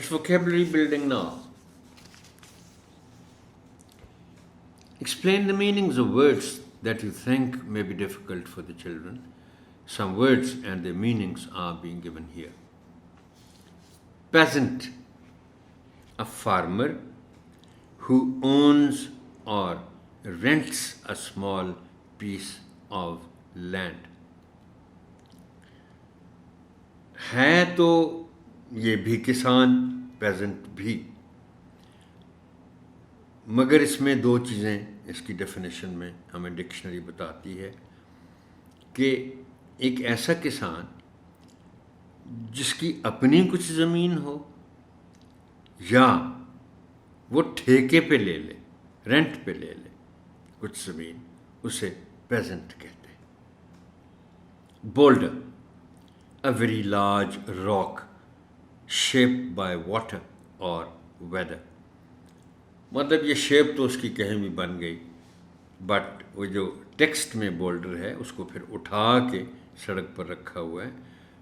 It's vocabulary building now. Explain the meanings of words that you think may be difficult for the children. Some words and their meanings are being given here. Peasant, a farmer who owns or rents a small piece of land. है तो ये भी किसान, pageant भी, मगर इसमें दो चीज़ें इसकी डेफिनेशन में हमें डिक्शनरी बताती है कि एक ऐसा किसान जिसकी अपनी कुछ ज़मीन हो या वो ठेके पे ले ले, रेंट पे ले ले कुछ ज़मीन, उसे पेजेंट कहते हैं. Boulder, a very large rock shaped by water or weather. मतलब ये शेप तो उसकी कहीं भी बन गई, बट वो जो टेक्स्ट में बोल्डर है उसको फिर उठा के सड़क पर रखा हुआ है,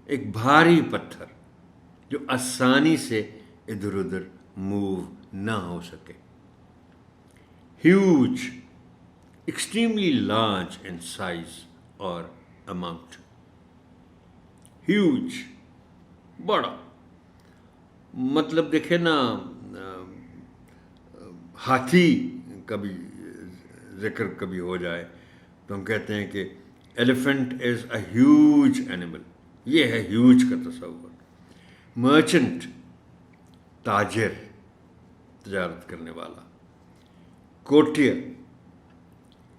एक भारी पत्थर जो आसानी से इधर उधर मूव ना हो सके. Huge, extremely large in size और अमाउंट. ह्यूज, बड़ा, मतलब देखे ना, हाथी कभी जिक्र कभी हो जाए तो हम कहते हैं कि elephant is a huge animal, ये है ह्यूज का तस्वर. मर्चेंट, ताजिर, तजारत करने वाला. Courtier,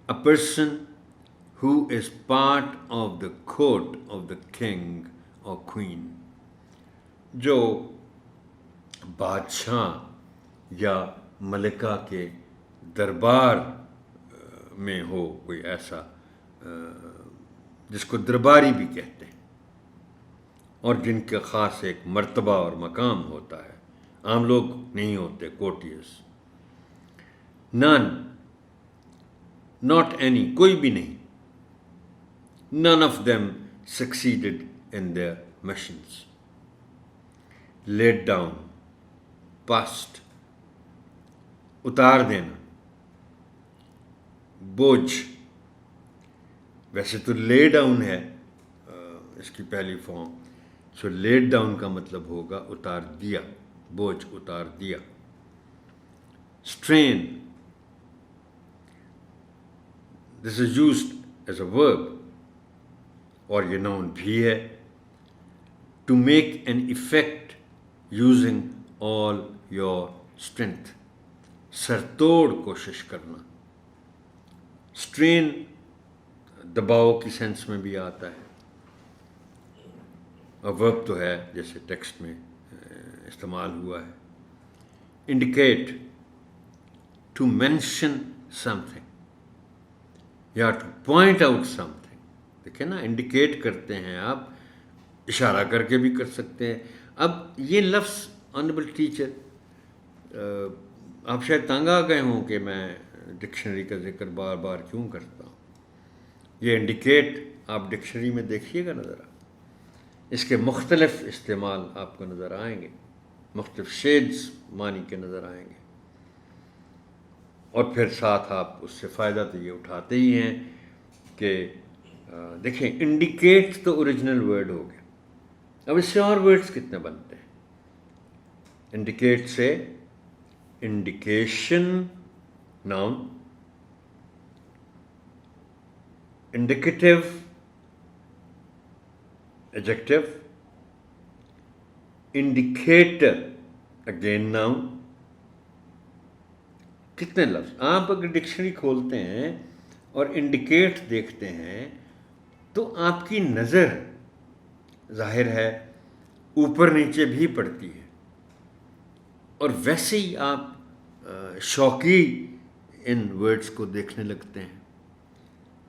a person who is part of the court of the king or queen, जो बादशाह या मलिका के दरबार में हो, कोई ऐसा जिसको दरबारी भी कहते हैं और जिनका ख़ास एक मर्तबा और मकाम होता है, आम लोग नहीं होते कोटियर्स. नन, नॉट एनी, कोई भी नहीं. None of them succeeded in their missions. Laid down, past, उतार देना. बोझ, वैसे तो ले डाउन है इसकी पहली फॉर्म, सो लेड डाउन का मतलब होगा उतार दिया, बोझ उतार दिया. Strain, this is used as a verb और ये नाउन भी है. To make an effect using all your strength, सरतोड़ कोशिश करना. स्ट्रेन दबाव की सेंस में भी आता है, और वर्ब तो है जैसे टेक्स्ट में इस्तेमाल हुआ है. इंडिकेट, टू मेंशन समथिंग या टू पॉइंट आउट समथिंग. देखिए ना, इंडिकेट करते हैं आप, इशारा करके भी कर सकते हैं. अब ये लफ्ज़ ऑनरेबल टीचर, आप शायद तंग आ गए हों कि मैं डिक्शनरी का जिक्र बार बार क्यों करता हूँ. ये इंडिकेट आप डिक्शनरी में देखिएगा ना ज़रा, इसके मुख्तलिफ इस्तेमाल आपको नज़र आएंगे, मुख्तलिफ शेड्स मानी के नज़र आएंगे, और फिर साथ आप उससे फ़ायदा तो ये उठाते ही हैं कि देखें, इंडिकेट तो ओरिजिनल वर्ड हो गया. अब इससे और वर्ड्स कितने बनते हैं. इंडिकेट से indication noun, indicative adjective, indicator again noun. कितने लफ्ज़. आप अगर डिक्शनरी खोलते हैं और इंडिकेट देखते हैं तो आपकी नज़र ज़ाहिर है ऊपर नीचे भी पड़ती है, और वैसे ही आप शौकी इन वर्ड्स को देखने लगते हैं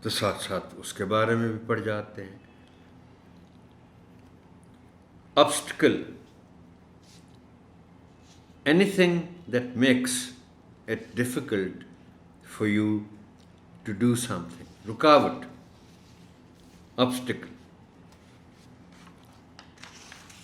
तो साथ साथ उसके बारे में भी पढ़ जाते हैं. Obstacle, anything that makes it difficult for you to do something. रुकावट, ऑब्स्टिकल.